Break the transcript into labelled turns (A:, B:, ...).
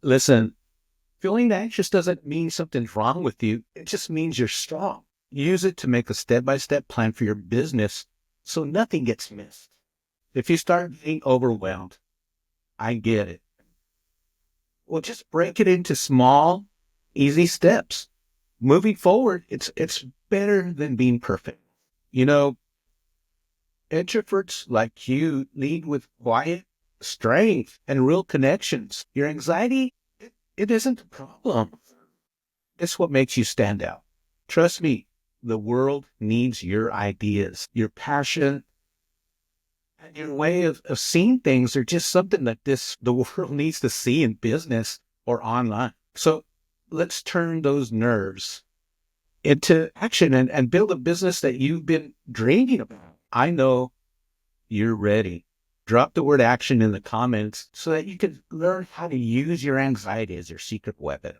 A: Listen, feeling anxious doesn't mean something's wrong with you. It just means you're strong. Use it to make a step-by-step plan for your business so nothing gets missed. If you start being overwhelmed, I get it. Well, just break it into small, easy steps. Moving forward, it's better than being perfect. You know, introverts like you lead with quiet strength and real connections. Your anxiety, it isn't a problem. It's what makes you stand out. Trust me, the world needs your ideas, your passion, and your way of seeing things are just something that the world needs to see in business or online. So let's turn those nerves into action and build a business that you've been dreaming about. I know you're ready. Drop the word action in the comments so that you can learn how to use your anxiety as your secret weapon.